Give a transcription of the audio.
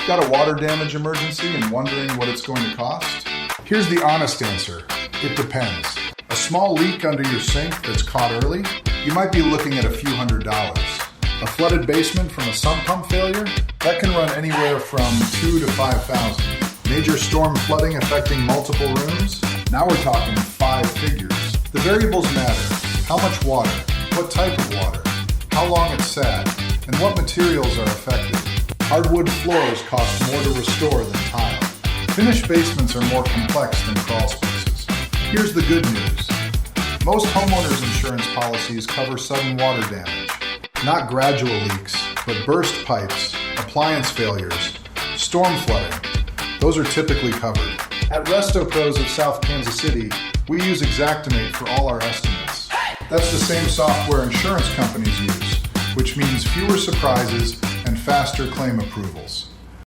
Got a water damage emergency and wondering what it's going to cost? Here's the honest answer. It depends. A small leak under your sink that's caught early? You might be looking at a few $100s. A flooded basement from a sump pump failure? That can run anywhere from $2,000 to $5,000. Major storm flooding affecting multiple rooms? Now we're talking 5 figures. The variables matter. How much water? What type of water? How long it's sat? And what materials are affected? Hardwood floors cost more to restore than tile. Finished basements are more complex than crawl spaces. Here's the good news. Most homeowners insurance policies cover sudden water damage. Not gradual leaks, but burst pipes, appliance failures, storm flooding. Those are typically covered. At RestoPros of South Kansas City, we use Xactimate for all our estimates. That's the same software insurance companies use, which means fewer surprises and faster claim approvals.